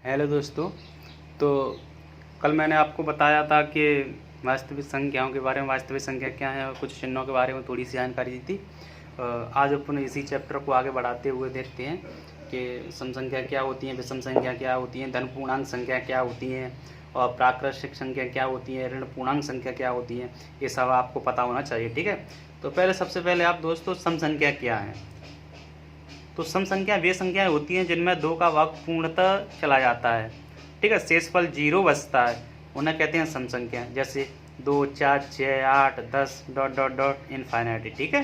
Hello दोस्तों। तो कल मैंने आपको बताया था कि वास्तविक संख्याओं के बारे में, वास्तविक संख्या क्या है और कुछ चिन्हों के बारे में थोड़ी सी जानकारी दी थी। आज अपन इसी चैप्टर को आगे बढ़ाते हुए देखते हैं कि सम संख्या क्या होती है, विषम संख्या क्या होती है, धन पूर्णांक संख्या क्या होती है और प्राकृतिक संख्या क्या होती है, ऋण पूर्णांक संख्या क्या होती है। ये सब आपको पता होना चाहिए, ठीक है। तो सबसे पहले आप दोस्तों सम संख्या क्या है। तो सम संख्या वे संख्याएं होती हैं जिनमें दो का भाग पूर्णतः चला जाता है, ठीक है, शेषफल 0 बचता है, उन्हें कहते हैं सम संख्या। जैसे 2, 4, 6, 8, 10 डॉट डॉट डॉट इनफाइनाइटी, ठीक है।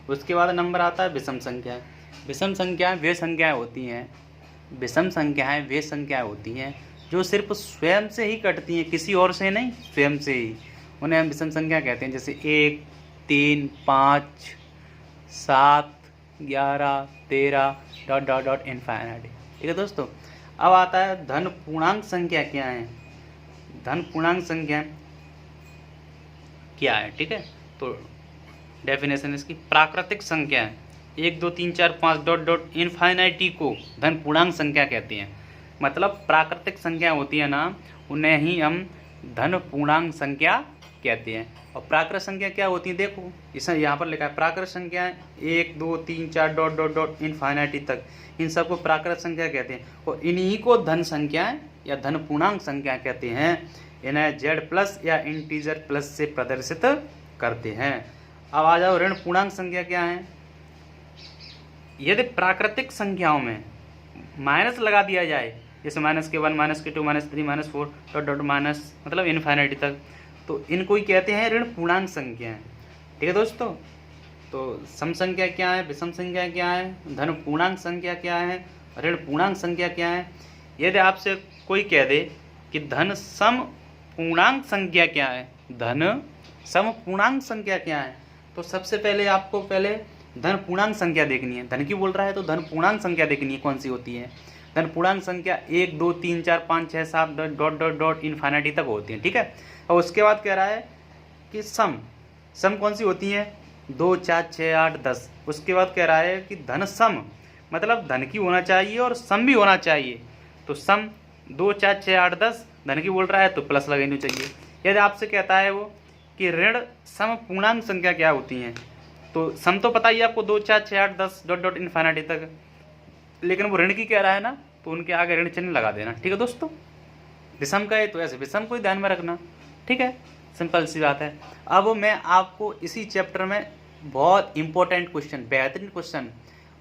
उसके बाद नंबर आता है विषम संख्या। विषम संख्याएं वे संख्याएं होती हैं, विषम संख्याएं वे संख्याएं होती हैं जो सिर्फ स्वयं से ही कटती हैं, किसी और से नहीं, स्वयं से ही। उन्हें हम विषम संख्या कहते हैं। जैसे 1, 3, 5, 7, 11, 13 डॉट डॉट डॉट इनफाइनाइटी, ठीक है दोस्तों। अब आता है धन पूर्णांक संख्या क्या है। धन पूर्णांक संख्या क्या है, ठीक है। तो डेफिनेशन इसकी प्राकृतिक संख्या है 1, 2, 3, 4, 5 डॉट डॉट इनफाइनाइटी को धन पूर्णांक संख्या कहते हैं। मतलब प्राकृतिक संख्या होती है ना, उन्हें ही हम धन पूर्णांक संख्या कहते हैं। और प्राकृत संख्या क्या होती है, देखो इसे यहाँ पर लिखा है प्राकृत संख्या 1, 2, 3, 4 डॉट डॉट डॉट इनफाइनाइटी तक, इन सबको प्राकृत संख्या कहते हैं। और इन्हीं को धन संख्याएं या धन पूर्णांक संख्या कहते हैं। इन्हें जेड प्लस या इंटीजर प्लस से प्रदर्शित करते हैं। अब आ जाओ ऋण पूर्णांक संख्या क्या है। यदि प्राकृतिक संख्याओं में माइनस लगा दिया जाए, जैसे -1, -2, -3, -4 डॉट डॉट माइनस मतलब इनफाइनाइटी तक, तो इनको ही कहते हैं ऋण पूर्णांक संख्या, ठीक है दोस्तों। तो सम संख्या क्या है, विषम संख्या क्या है, धन पूर्णांक संख्या क्या है, ऋण पूर्णांक संख्या क्या है। यदि आपसे कोई कह दे कि धन सम पूर्णांक संख्या क्या है, धन सम पूर्णांक संख्या क्या है, तो सबसे पहले आपको धन पूर्णांक संख्या देखनी है। धन की बोल रहा है तो धन पूर्णांक संख्या देखनी है कौन सी होती है। धन पूर्णांक संख्या 1, 2, 3, 4, 5, 6, 7 डॉट डॉट डॉट इनफाइनाइटी तक होती है, ठीक है। और उसके बाद कह रहा है कि सम कौन सी होती है, 2, 4, 6, 8, 10। उसके बाद कह रहा है कि धन सम मतलब धन की होना चाहिए और सम भी होना चाहिए। तो सम 2, 4, 6, 8, 10 धन की बोल रहा है तो प्लस लगानी चाहिए। यदि आपसे कहता है वो कि ऋण सम पूर्णांक संख्या क्या होती हैं, तो सम तो पता ही आपको 2, 4, 6, 8, 10 डॉट डॉट इनफाइनाइटी तक, लेकिन वो ऋण की कह रहा है ना, तो उनके आगे ऋण चिन्ह लगा देना, ठीक है दोस्तों। विषम का है तो ऐसे विषम को ही ध्यान में रखना, ठीक है, सिंपल सी बात है। अब मैं आपको इसी चैप्टर में बहुत इंपॉर्टेंट क्वेश्चन, बेहतरीन क्वेश्चन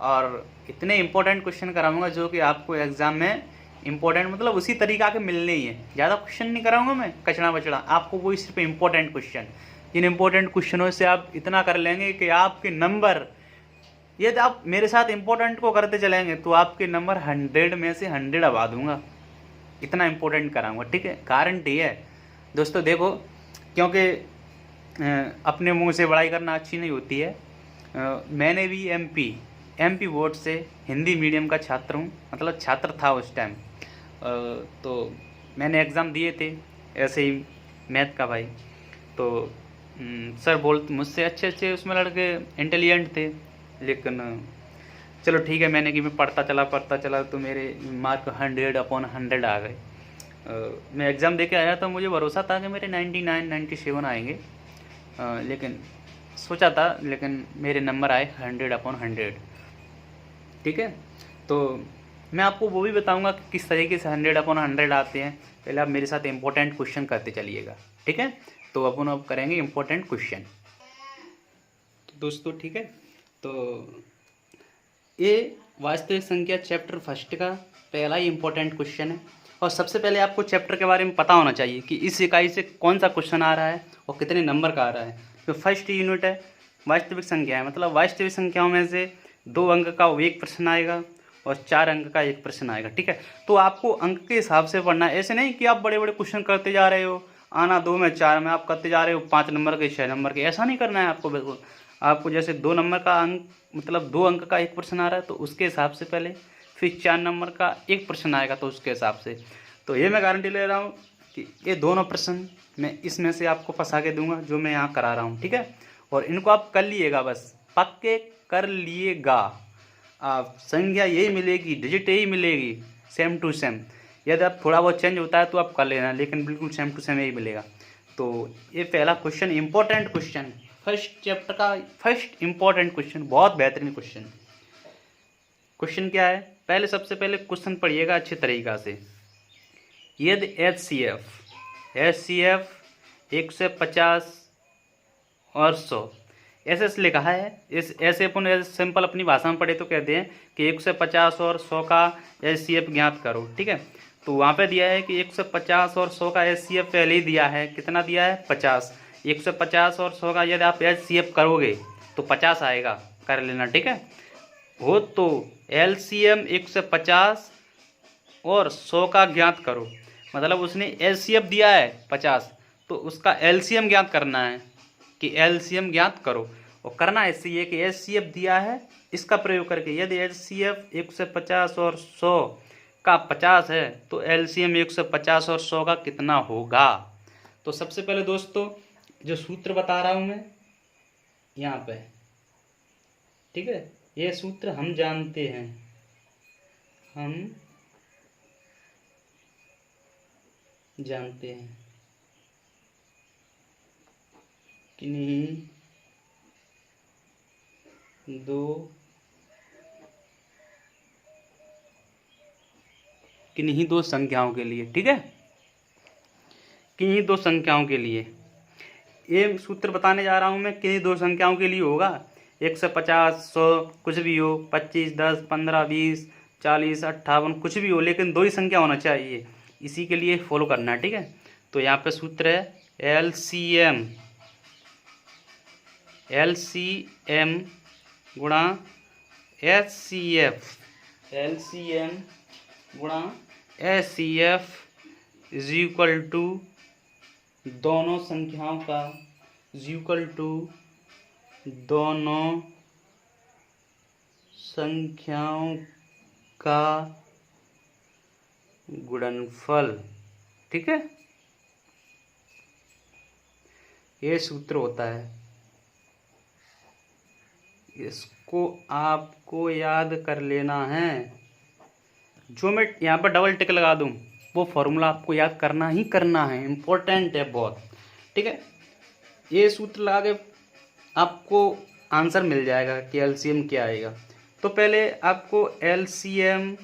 और इतने इंपॉर्टेंट क्वेश्चन कराऊंगा जो कि आपको एग्जाम में इंपॉर्टेंट मतलब उसी तरीका के मिलने ही है। ज़्यादा क्वेश्चन नहीं कराऊंगा मैं कचड़ा बचड़ा, आपको वही सिर्फ इंपॉर्टेंट क्वेश्चन। इन इंपॉर्टेंट क्वेश्चनों से आप इतना कर लेंगे कि आपके नंबर, यदि आप मेरे साथ इंपॉर्टेंट को करते चलेंगे तो आपके नंबर 100 में से 100 आवा दूंगा, इतना इंपॉर्टेंट कराऊंगा, ठीक है, गारंटी है दोस्तों। देखो, क्योंकि अपने मुंह से बड़ाई करना अच्छी नहीं होती है। मैंने भी एमपी बोर्ड से हिंदी मीडियम का छात्र हूँ, मतलब छात्र था उस टाइम। तो मैंने एग्ज़ाम दिए थे ऐसे ही मैथ का भाई। तो सर बोलते मुझसे अच्छे उसमें लड़के इंटेलिजेंट थे, लेकिन चलो ठीक है, मैंने कि मैं पढ़ता चला तो मेरे मार्क 100/100 आ गए। मैं एग्ज़ाम दे के आया तो मुझे भरोसा था कि मेरे 99, 97 आएंगे, लेकिन सोचा था, लेकिन मेरे नंबर आए 100/100, ठीक है। तो मैं आपको वो भी बताऊंगा कि किस तरीके से 100/100 आते हैं। पहले आप मेरे साथ इंपॉर्टेंट क्वेश्चन करते चलिएगा, ठीक है। तो अपन अब करेंगे इंपॉर्टेंट क्वेश्चन, तो दोस्तों ठीक है। तो ये वास्तविक संख्या चैप्टर 1 का पहला ही इंपॉर्टेंट क्वेश्चन है। और सबसे पहले आपको चैप्टर के बारे में पता होना चाहिए कि इस इकाई से कौन सा क्वेश्चन आ रहा है और कितने नंबर का आ रहा है। तो फर्स्ट यूनिट है वास्तविक संख्या है, मतलब वास्तविक संख्याओं में से 2 अंक का एक प्रश्न आएगा और 4 अंक का एक प्रश्न आएगा, ठीक है। तो आपको अंक के हिसाब से पढ़ना है, ऐसे नहीं कि आप बड़े बड़े क्वेश्चन करते जा रहे हो, आना 2 में 4 में आप करते जा रहे हो 5 नंबर के 6 नंबर के, ऐसा नहीं करना है आपको। बिल्कुल आपको जैसे 2 नंबर का अंक मतलब 2 अंक का एक प्रश्न आ रहा है तो उसके हिसाब से पहले, फिर 4 नंबर का एक प्रश्न आएगा तो उसके हिसाब से। तो ये मैं गारंटी ले रहा हूँ कि ये दोनों प्रश्न मैं इसमें से आपको फंसा के दूंगा जो मैं यहाँ करा रहा हूँ, ठीक है। और इनको आप कर लिएगा, बस पक्के कर लिएगा। संख्या यही मिलेगी, डिजिट यही मिलेगी, सेम टू सेम। यदि आप थोड़ा बहुत चेंज होता है तो आप कर लेना, लेकिन बिल्कुल सेम टू सेम यही मिलेगा। तो ये पहला question important question, first chapter का फर्स्ट इंपॉर्टेंट क्वेश्चन, बहुत बेहतरीन क्वेश्चन। क्वेश्चन क्या है, पहले सबसे पहले क्वेश्चन पढ़िएगा अच्छे तरीका से। यदि HCF 150 और 100 ऐसे लिखा है, इस ऐसे अपन सिंपल अपनी भाषा में पढ़े तो कहते हैं कि 150 और 100 का HCF ज्ञात करो, ठीक है। तो वहाँ पे दिया है कि 150 और 100 का HCF पहले ही दिया है, कितना दिया है 50। 150 और 100 का यदि आप HCF करोगे तो 50 आएगा, कर लेना, ठीक है। हो तो LCM 150 और 100 का ज्ञात करो, मतलब उसने LCF दिया है 50, तो उसका LCM ज्ञात करना है कि LCM ज्ञात करो। और करना ऐसे ही है कि HCF दिया है, इसका प्रयोग करके यदि HCF 150 और 100 का 50 है तो LCM 150 और 100 का कितना होगा। तो सबसे पहले दोस्तों जो सूत्र बता रहा हूँ मैं यहाँ पे, ठीक है, ये सूत्र हम जानते हैं, हम जानते हैं किन्हीं दो संख्याओं के लिए, ठीक है, किन्हीं दो संख्याओं के लिए ये सूत्र बताने जा रहा हूँ मैं, किन्हीं दो संख्याओं के लिए होगा। 150 100 कुछ भी हो, 25 10 15 20 40 58 कुछ भी हो, लेकिन दो ही संख्या होना चाहिए, इसी के लिए फॉलो करना है, ठीक है। तो यहाँ पे सूत्र है LCM गुणा HCF, LCM गुणा HCF इज इक्वल टू दोनों संख्याओं का, इज इक्वल टू दोनों संख्याओं का गुणनफल, ठीक है, ये सूत्र होता है। इसको आपको याद कर लेना है, जो मैं यहाँ पर डबल टिक लगा दूँ वो फॉर्मूला आपको याद करना ही करना है, इम्पोर्टेंट है बहुत, ठीक है। ये सूत्र लगा के आपको आंसर मिल जाएगा कि LCM क्या आएगा। तो पहले आपको LCM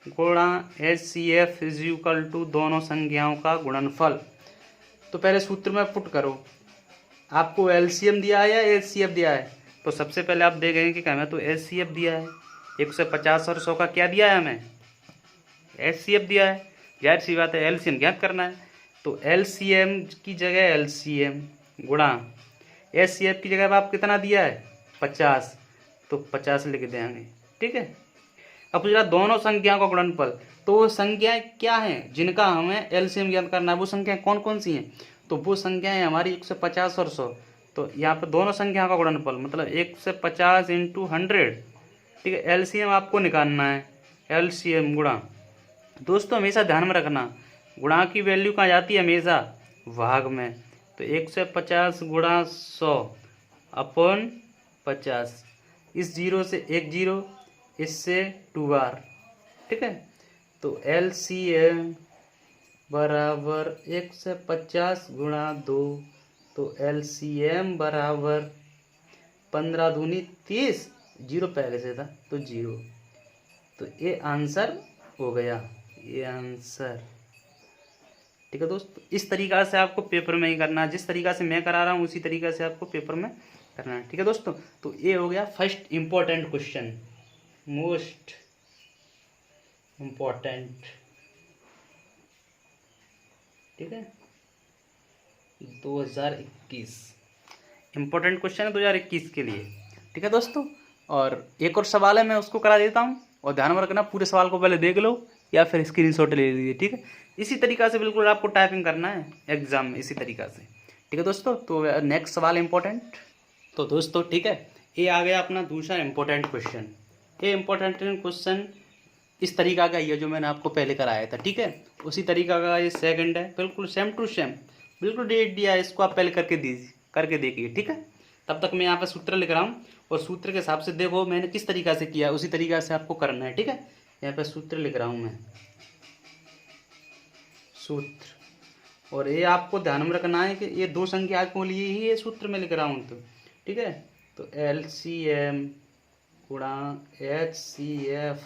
गुणा HCF इज इक्वल टू दोनों संख्याओं का गुणनफल, तो पहले सूत्र में पुट करो। आपको LCM दिया है या HCF दिया है, तो सबसे पहले आप देखेंगे कि हमें तो HCF दिया है, 150 और 100 का क्या दिया है, हमें HCF दिया है, जाहिर सी बात है LCM ज्ञात करना है। तो LCM की जगह LCM गुणा HCF की जगह आप कितना दिया है 50, तो 50 लिख देंगे, ठीक है। अब पूछ रहा दोनों संख्याओं का गुणनफल, तो वो संख्याएं क्या हैं जिनका हमें LCM ज्ञात करना है, वो संख्याएं कौन कौन सी हैं, तो वो संख्याएं हमारी 150 और 100। तो यहाँ पर दोनों संख्याओं का गुणनफल मतलब 150 इंटू 100, ठीक है। LCM आपको निकालना है, LCM गुणा, दोस्तों हमेशा ध्यान में रखना गुणा की वैल्यू कहाँ जाती है, हमेशा भाग में। तो 150 गुणा 100 अपॉन 50, इस जीरो से एक जीरो, इससे 2 बार, ठीक है। तो LCM बराबर 150 गुणा 2, तो LCM बराबर 15 दूनी 30, जीरो पहले से था तो जीरो, तो ये आंसर हो गया, ये आंसर, ठीक है दोस्तों। इस तरीका से आपको पेपर में ही करना है, जिस तरीका से मैं करा रहा हूँ उसी तरीका से आपको पेपर में करना है, ठीक है दोस्तों। तो ये हो गया first important question, most important, ठीक है, 2021 इम्पोर्टेंट क्वेश्चन है 2021 के लिए, ठीक है दोस्तों। और एक और सवाल है, मैं उसको करा देता हूँ, और ध्यान में रखना पूरे सवाल को पहले देख लो या फिर स्क्रीनशॉट ले लीजिए, ठीक है। इसी तरीका से बिल्कुल आपको टाइपिंग करना है एग्जाम में, इसी तरीका से, ठीक है दोस्तों। तो नेक्स्ट सवाल इम्पोर्टेंट, तो दोस्तों ठीक है, ये आ गया अपना दूसरा इम्पोर्टेंट क्वेश्चन। ये इम्पोर्टेंट क्वेश्चन इस तरीका का ही है जो मैंने आपको पहले कराया था, ठीक है, उसी तरीका का ये सेकंड है, बिल्कुल सेम टू सेम, बिल्कुल डेट दिया है, इसको आप पहले करके देखिए, ठीक है। तब तक मैं यहाँ पे सूत्र लिख रहा हूँ, और सूत्र के हिसाब से देखो मैंने किस तरीका से किया, उसी तरीका से आपको करना है, ठीक है। यहाँ पे सूत्र लिख रहा हूँ मैं, सूत्र। और ये आपको ध्यान में रखना है कि ये दो संख्या को लिए ही ये सूत्र में लिख रहा हूँ, तो ठीक है। तो LCM गुणा HCF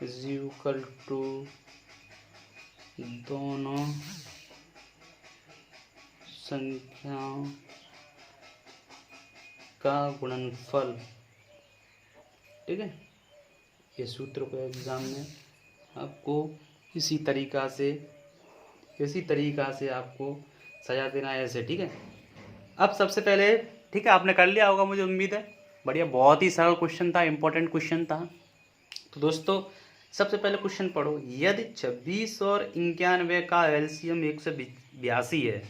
इज इक्वल टू दोनों संख्याओं का गुणनफल, ठीक है। ये सूत्र को एग्जाम में आपको इसी तरीका से आपको सजा देना है ऐसे, ठीक है। अब सबसे पहले, ठीक है, आपने कर लिया होगा मुझे उम्मीद है, बढ़िया, बहुत ही सरल क्वेश्चन था, इंपॉर्टेंट क्वेश्चन था। तो दोस्तों सबसे पहले क्वेश्चन पढ़ो, यदि 26 और 91 का LCM 182 है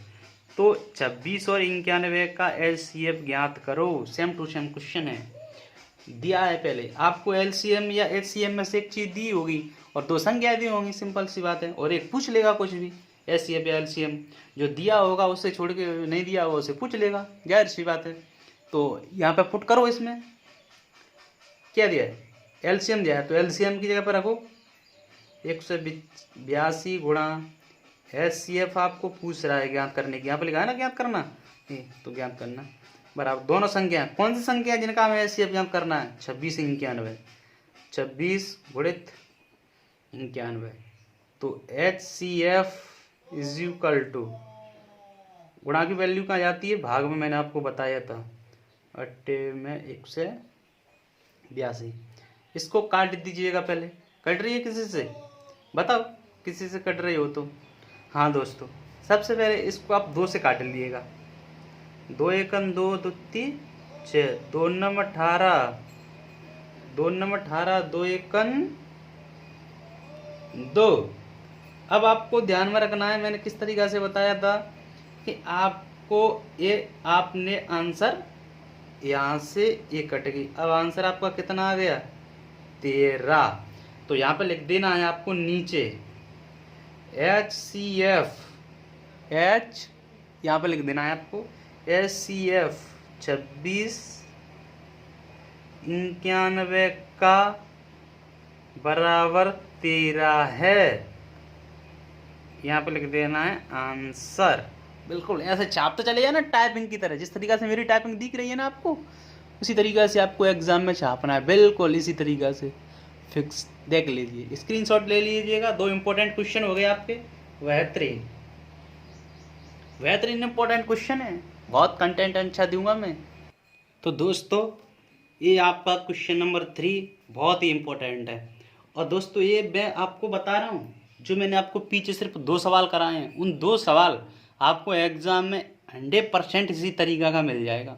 तो 26 और 91 का LCF ज्ञात करो। सेम टू सेम क्वेश्चन है, दिया है पहले आपको LCM या HCM में से एक चीज दी होगी और दो संख्या दी होंगी, सिंपल सी बात है, और एक पूछ लेगा कुछ भी HCF या LCM, जो दिया होगा उससे छोड़ के नहीं दिया होगा उससे पूछ लेगा, जाहिर सी बात है। तो यहाँ पे पुट करो, इसमें क्या दिया है, LCM दिया है, तो LCM की जगह पर रखो 182 गुणा HCF आपको पूछ रहा है ज्ञात करने की, यहाँ पे लिखा है ना ज्ञात करना, तो ज्ञात करना बराबर दोनों संख्या, कौन सी संख्या जिनका हमें HCF ज्ञात करना है, 26 91, 26 गुणित 91, तो HCF इज इक्वल टू, गुणा की वैल्यू कहाँ जाती है, भाग में मैंने आपको बताया था, 8 में 182, इसको काट दीजिएगा, पहले कट रही है किसी से, बताओ किसी से कट रही हो तो। हाँ दोस्तों, सबसे पहले इसको आप 2 से काट लीजिएगा, 2 एकम 2, 2 3 6, 2 नम 18, 2 नम 18, 2 एकम 2। अब आपको ध्यान में रखना है, मैंने किस तरीका से बताया था कि आपको ये आपने आंसर यहाँ से ये कट गई, अब आंसर आपका कितना आ गया 13, तो यहाँ पे लिख देना है आपको नीचे HCF, H यहाँ पे लिख देना है आपको HCF 26 91 का बराबर 13 है, यहाँ पे लिख देना है आंसर। बिल्कुल ऐसे छापते चले जाना टाइपिंग की तरह, जिस तरीका से मेरी टाइपिंग दिख रही है ना आपको, उसी तरीका से आपको एग्जाम में छापना है, बिल्कुल इसी तरीका से फिक्स। देख लीजिए, स्क्रीनशॉट ले लीजिएगा, 2 इंपॉर्टेंट क्वेश्चन हो गए आपके, बेहतरीन इंपॉर्टेंट क्वेश्चन है, बहुत कंटेंट अच्छा दूंगा मैं। तो दोस्तों ये आपका क्वेश्चन नंबर 3 बहुत ही इंपॉर्टेंट है, और दोस्तों ये मैं आपको बता रहा हूँ, जो मैंने आपको पीछे सिर्फ 2 सवाल कराए हैं, उन 2 सवाल आपको एग्जाम में 100% इसी तरीका का मिल जाएगा,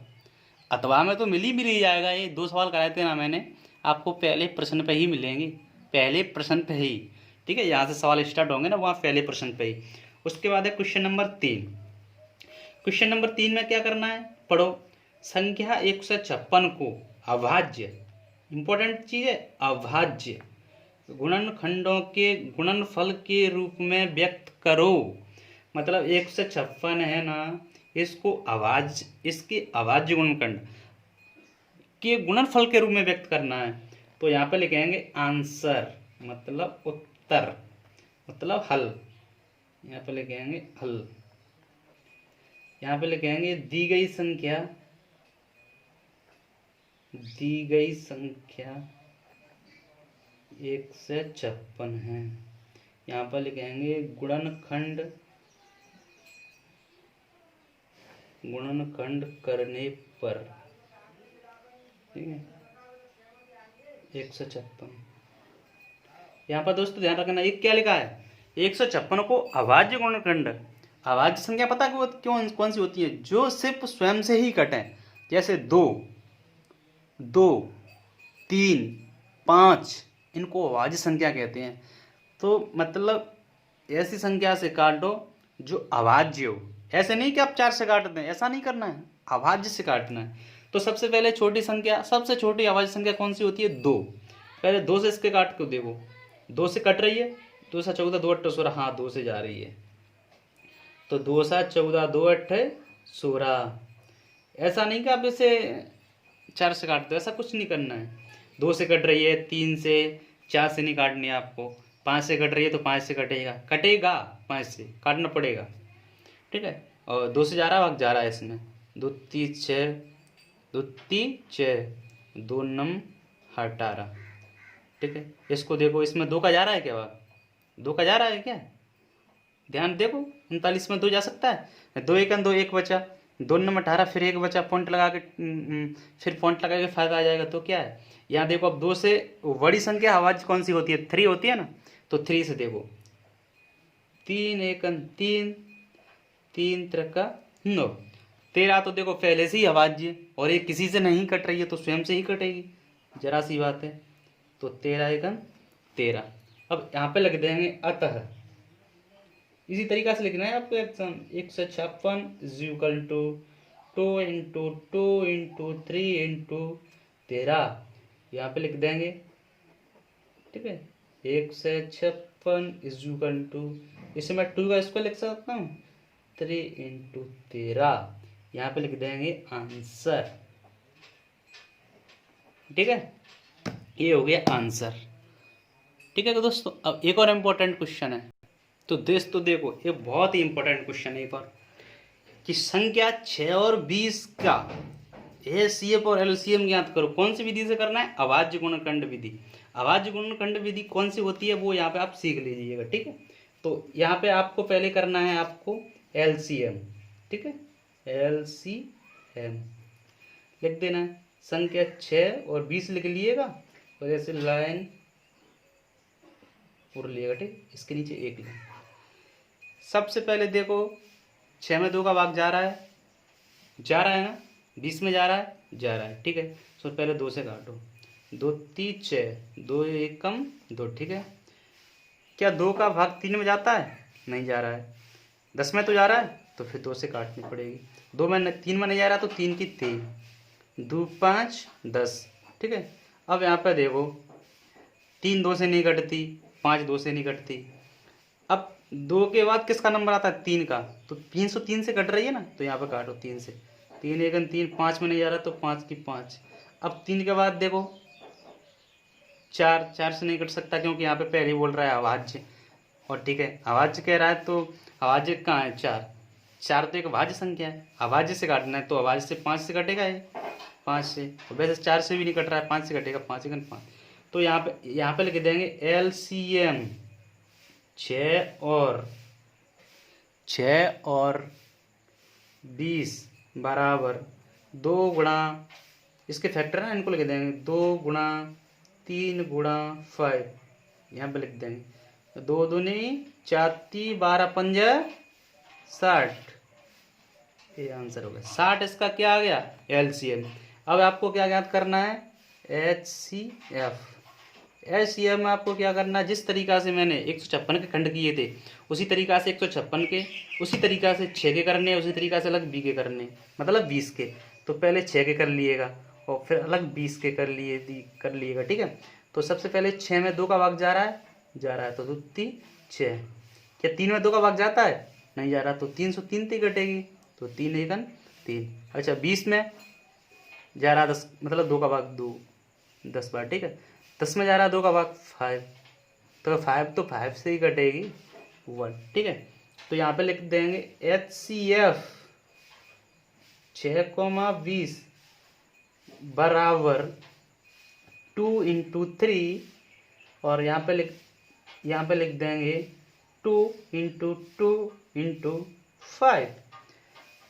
अथवा में तो मिल ही जाएगा। ये 2 सवाल कराए थे ना मैंने, आपको पहले प्रश्न पे ही मिलेंगे, पहले प्रश्न पे ही, ठीक है, यहाँ से सवाल स्टार्ट होंगे ना वहाँ पहले प्रश्न पे ही। उसके बाद है क्वेश्चन नंबर 3। क्वेश्चन नंबर 3 में क्या करना है, पढ़ो, संख्या 156 को अभाज्य, इंपॉर्टेंट चीज है, अभाज्य गुणनखंडों के गुणनफल के रूप में व्यक्त करो। मतलब 156 है ना, इसको अभाज्य, इसके अभाज्य गुणनखंड के गुणनफल के रूप में व्यक्त करना है, तो यहाँ पे लिखेंगे आंसर, मतलब उत्तर, मतलब हल, यहाँ पे लिखेंगे हल, यहाँ पे लिखेंगे दी गई संख्या 156 है, यहाँ पर लिखेंगे गुणनखंड करने पर, ठीक है, 156। यहाँ पर दोस्तों ध्यान रखना, ये क्या लिखा है, 156 को अभाज्य गुणनखंड, अभाज्य संख्या पता क्यों कौन सी होती है, जो सिर्फ स्वयं से ही कटें, जैसे 2, 3, 5, इनको अभाज्य संख्या कहते हैं। तो मतलब ऐसी संख्या से काटो जो अभाज्य हो, ऐसे नहीं कि आप 4 से काट दें, ऐसा नहीं करना है, अभाज्य से काटना है। तो सबसे पहले छोटी संख्या, सबसे छोटी अभाज्य संख्या कौन सी होती है, 2, पहले 2 से इसके काट के देखो, 2 से कट रही है, 2 सा 14, 2 8 16, हाँ 2 से जा रही है, तो 2 सा 14, 2 8 16, ऐसा नहीं कि आप इसे 4 से काट दो, ऐसा कुछ नहीं करना है। 2 से कट रही है, 3 से, 4 से नहीं काटनी है आपको, 5 से कट रही है तो 5 से कटेगा, 5 से काटना पड़ेगा, ठीक है। और 2 से जा रहा है, भाग जा रहा है इसमें, 2 3 6, 2 3 6, 2 9 18, ठीक है। इसको देखो, इसमें 2 का जा रहा है क्या भाग, 2 का जा रहा है क्या, ध्यान देखो, 39 में 2 जा सकता है, 2 1 2 1 बचा, 2 9 18, फिर 1 बचा, पॉइंट लगा के फिर पॉइंट लगा के 5 आ जाएगा, तो क्या है यहाँ देखो। अब 2 से बड़ी संख्या आवाज कौन सी होती है, 3 होती है ना, तो 3 से देखो, 3 1 3, 3 3 9, 13 तो देखो पहले से ही आवाज है, और ये किसी से नहीं कट रही है तो स्वयं से ही कटेगी, जरा सी बात है। तो 13 1 13। अब यहाँ पे लग देंगे अतः, इसी तरीका से लिखना है आपको exam, 156 equal to 2 into 2 into 3 into 13, यहाँ पे लिख देंगे, ठीक है। 156 इक्वल टू, इसे मैं 2 का स्क्वायर लिख सकता हूँ, 3 इंटू 13, यहाँ पे लिख देंगे आंसर, ठीक है। ये हो गया आंसर, ठीक है। तो दोस्तों अब एक और इम्पोर्टेंट क्वेश्चन है, तो देखो ये बहुत ही इंपॉर्टेंट क्वेश्चन है एक और, कि संख्या 6 और 20 का एचसीएफ और एलसीएम ज्ञात करो। कौन सी विधि से करना है, अभाज्य गुणनखंड विधि। अभाज्य गुणनखंड विधि कौन सी होती है वो यहाँ पे आप सीख लीजिएगा, ठीक है। तो यहाँ पे आपको पहले करना है आपको एलसीएम, ठीक है, एलसीएम लिख देना है। संख्या 6 और 20 लिख लीजिएगा, और ऐसे लाइन पूरा लिएगा, ठीक। इसके नीचे 1 लाइन। सबसे पहले देखो 6 में 2 का भाग जा रहा है ना, 20 में जा रहा है, ठीक है। तो पहले 2 से काटो, 2 3 6, 2 1 कम 2, ठीक है। क्या 2 का भाग 3 में जाता है, नहीं जा रहा है। 10 में तो जा रहा है, तो फिर 2 से काटनी पड़ेगी। 2 में 3 में नहीं जा रहा, तो 3 की 3, 2 5 10, ठीक है। अब यहाँ पर देखो 3 2 से नहीं कटती, 5 2 से नहीं कटती। अब 2 के बाद किसका नंबर आता है, 3 का, तो 303 से कट रही है ना, तो यहाँ पे काटो 3 से, 3 1 3, 5 में नहीं जा रहा तो 5 की 5। अब 3 के बाद देखो 4 से नहीं कट सकता, क्योंकि यहाँ पे पहले ही बोल रहा है अभाज्य, और ठीक है अभाज्य कह रहा है, तो अभाज्य कहाँ है, 4 तो एक अभाज्य संख्या है, अभाज्य से काटना है, तो अभाज्य से 5 से कटेगा ये, 5 से, तो वैसे 4 से भी नहीं कट रहा है, 5 से कटेगा, 5 1 5। तो यहाँ पे लिख देंगे एलसीएम 6 और 20 बराबर 2 गुणा, इसके फैक्टर है, इनको लिख देंगे 2 गुणा 3 गुणा 5, यहाँ पे लिख देंगे 2 दूनी 4 3 12 5 60, ये आंसर हो गया 60। इसका क्या आ गया, एलसीएम। अब आपको क्या ज्ञात करना है, एचसीएफ। एचसीएफ में आपको क्या करना है, जिस तरीका से मैंने 156 के खंड किए थे, उसी तरीका से 156 के, उसी तरीका से 6 के करने, उसी तरीका से अलग 20 के करने, मतलब 20 के। तो पहले 6 के कर लिएगा, और फिर अलग 20 के कर लिएगा, ठीक है। तो सबसे पहले 6 में 2 का भाग जा रहा है, तो 2 3 6। क्या 3 में 2 का भाग जाता है, नहीं जा रहा, तो 303 ती कटेगी, तो 3 1 3। अच्छा 20 में जा रहा 10, मतलब 2 का भाग 2 10 बार, ठीक है। 10 में जा रहा 2 का भाग 5, तो 5 से ही कटेगी 1, ठीक है। तो यहाँ पे लिख देंगे एचसीएफ 6,20 बराबर 2 इंटू 3, और यहाँ पे लिख देंगे 2 इंटू 2 इंटू 5।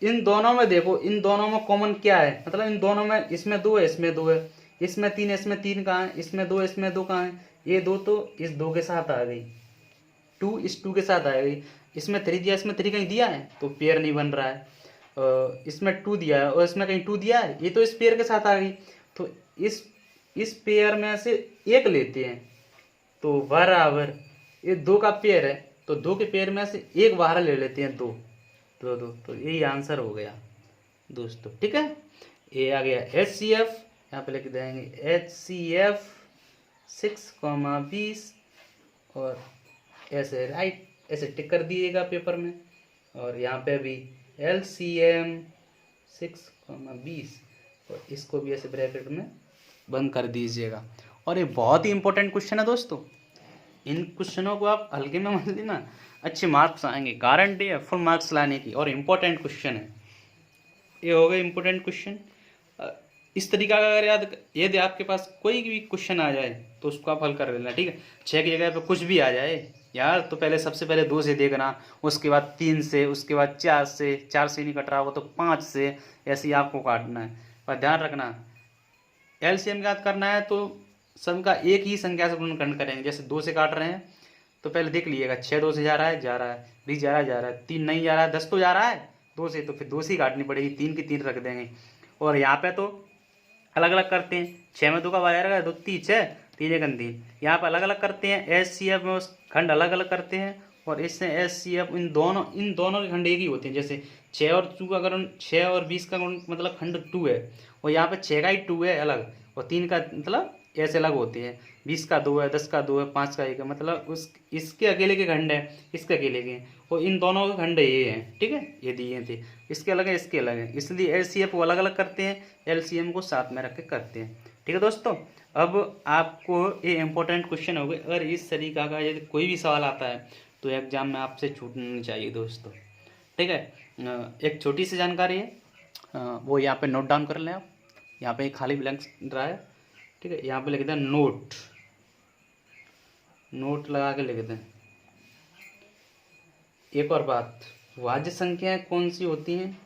इन दोनों में देखो, इन दोनों में कॉमन क्या है, मतलब इन दोनों में, इसमें 2 है, इसमें 2 है, इसमें 3 है, इसमें 3 कहाँ है, इसमें 2 है, इसमें 2 कहाँ है, ये 2 तो इस 2 के साथ आ गई, 2 इस 2 के साथ आ गई। इसमें 3 दिया, इसमें 3 कहीं दिया है, तो पेयर नहीं बन रहा है। इसमें 2 दिया है और इसमें कहीं 2 दिया है, ये तो इस पेयर के साथ आ गई। तो इस पेयर में से एक लेते हैं, तो बराबर ये 2 का पेयर है, तो 2 के पेयर में से एक बाहर ले लेते हैं, 2 तो यही आंसर हो गया दोस्तों, ठीक है। ये आ गया एचसीएफ, यहाँ पे लिख देंगे एचसीएफ 6,20, और ऐसे राइट, ऐसे टिक कर दिएगा पेपर में, और यहाँ पे भी एलसीएम 6,20, और इसको भी ऐसे ब्रैकेट में बंद कर दीजिएगा। और ये बहुत ही इंपॉर्टेंट क्वेश्चन है दोस्तों, इन क्वेश्चनों को आप हल्के में मत लेना, अच्छे मार्क्स आएंगे, गारंटी है फुल मार्क्स लाने की, और इम्पोर्टेंट क्वेश्चन है। ये हो गए इम्पोर्टेंट क्वेश्चन। इस तरीका का अगर यदि आपके पास कोई भी क्वेश्चन आ जाए तो उसको आप हल कर लेना, ठीक है। 6 की जगह पे कुछ भी आ जाए यार, तो पहले सबसे पहले 2 से देखना, उसके बाद 3 से, उसके बाद 4 से, 4 से नहीं कट रहा होगा तो 5 से, ऐसे ही आपको काटना है। पर ध्यान रखना एलसीएम याद करना है तो सबका एक ही संख्या से गुणनखंड करेंगे। जैसे 2 से काट रहे हैं तो पहले देख लीजिएगा, 6 2 से जा रहा है, 20 जा रहा है, 3 नहीं जा रहा है, 10 तो जा रहा है 2 से, तो फिर 2 से ही काटनी पड़ेगी, 3 की 3 रख देंगे। और यहाँ पे तो अलग अलग करते हैं, 6 में 2 का बारह रहेगा, 2 3 6, 3 1 3। यहाँ पर अलग अलग करते हैं, HCF में खंड अलग अलग करते हैं, और इससे HCF इन दोनों के खंड एक ही होते हैं। जैसे 6 और 2 का गुण, 6 और 20 का गुण मतलब खंड 2 है, और यहाँ पे 6 का ही 2 है अलग, और 3 का मतलब ऐसे अलग होते हैं। 20 का 2 है, 10 का 2 है, 5 का 1 है, मतलब उस इसके अकेले के खंड है, इसके अकेले के, और इन दोनों के खंड ये हैं, ठीक है, ये दिए थे, इसके अलग है, इसके अलग है, इसलिए एलसीएफ को अलग अलग करते हैं, एलसीएम को साथ में रख के करते हैं, ठीक है दोस्तों। अब आपको ये इंपॉर्टेंट क्वेश्चन हो गए। अगर इस तरीका का यदि कोई भी सवाल आता है तो एग्जाम में आपसे छूटना नहीं चाहिए दोस्तों, ठीक है। एक छोटी सी जानकारी है, वो यहाँ पे नोट डाउन कर लें आप। यहाँ पे एक खाली ब्लैंक रहा है, ठीक है, यहाँ पे लिख दें नोट, नोट लगा के लिख दें। एक और बात, वाज्य संख्याएं कौन सी होती हैं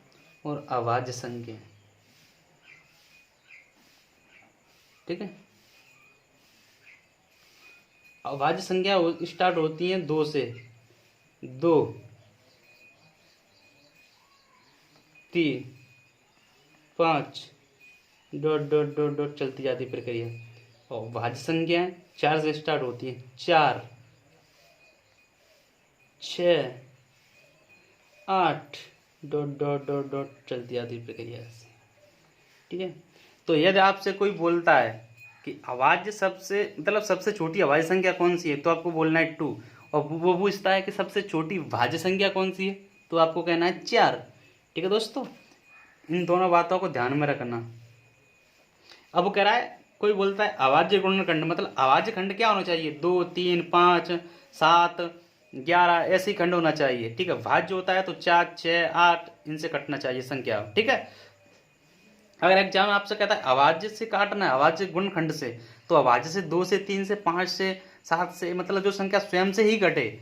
और अवाज्य संख्याएं, ठीक है। अवाज्य संख्या स्टार्ट होती हैं 2 से, 2 3 5 डॉट डॉट डॉट डॉट चलती जाती प्रक्रिया। और भाज्य संख्याएं 4 से स्टार्ट होती है, 4 6 8 डॉट डॉट डॉट डॉट चलती जाती प्रक्रिया से, ठीक है। तो यदि आपसे कोई बोलता है कि अवाज्य सबसे मतलब सबसे छोटी अवाज्य संख्या कौन सी है, तो आपको बोलना है 2, और वो पूछता है कि सबसे छोटी भाज्य संख्या कौन सी है, तो आपको कहना है 4, ठीक है दोस्तों। इन दोनों बातों को ध्यान में रखना। अब वो कह रहा है, कोई बोलता है अवाज्य गुणनखंड, मतलब अवाज्य खंड क्या होना चाहिए, 2 3 5 7 11 ऐसे ही खंड होना चाहिए, ठीक है। भाज्य होता है तो 4 6 8 इनसे कटना चाहिए संख्या, ठीक है। अगर एग्जाम में आपसे कहता है अवाज्य से काटना है, अवाज्य गुणनखंड से, तो अवाज्य से 2 से 3 से 5 से 7 से, मतलब जो संख्या स्वयं से ही कटे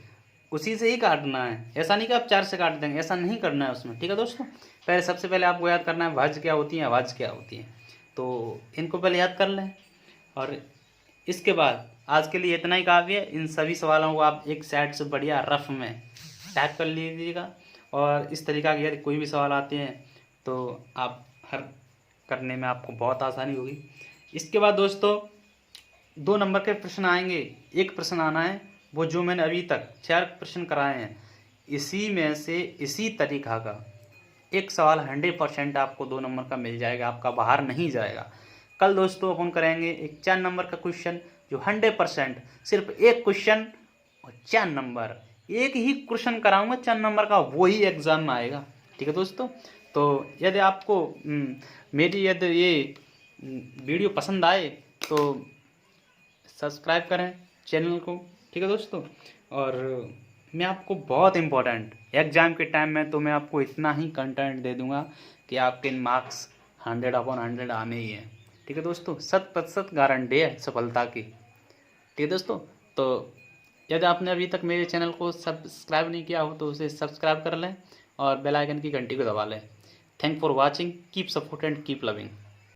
उसी से ही काटना है। ऐसा नहीं कि आप 4 से काट देंगे, ऐसा नहीं करना है उसमें, ठीक है दोस्तों। पहले सबसे पहले आपको याद करना है भाज्य क्या होती है, अवाज्य क्या होती है, तो इनको पहले याद कर लें। और इसके बाद आज के लिए इतना ही काफ़ी है। इन सभी सवालों को आप एक साइड से बढ़िया रफ में टाइप कर लीजिएगा, और इस तरीका के यदि कोई भी सवाल आते हैं तो आप हर करने में आपको बहुत आसानी होगी। इसके बाद दोस्तों 2 नंबर के प्रश्न आएंगे। एक प्रश्न आना है वो जो मैंने अभी तक 4 प्रश्न कराए हैं, इसी में से इसी तरीका का एक सवाल 100% आपको 2 नंबर का मिल जाएगा, आपका बाहर नहीं जाएगा। कल दोस्तों अपन करेंगे एक 4 नंबर का क्वेश्चन जो 100% सिर्फ एक क्वेश्चन और 4 नंबर, एक ही क्वेश्चन कराऊंगा 4 नंबर का, वही एग्जाम में आएगा, ठीक है दोस्तों। तो यदि आपको मेरी यदि ये वीडियो पसंद आए तो सब्सक्राइब करें चैनल को, ठीक है दोस्तों। और मैं आपको बहुत इम्पोर्टेंट एग्ज़ाम के टाइम में तो मैं आपको इतना ही कंटेंट दे दूंगा कि आपके मार्क्स 100/100 आने ही हैं, ठीक है दोस्तों। 100% गारंटी है सफलता की, ठीक है दोस्तों। तो यदि आपने अभी तक मेरे चैनल को सब्सक्राइब नहीं किया हो तो उसे सब्सक्राइब कर लें और बेल आइकन की घंटी को दबा लें। Thank for watching, keep support and keep loving.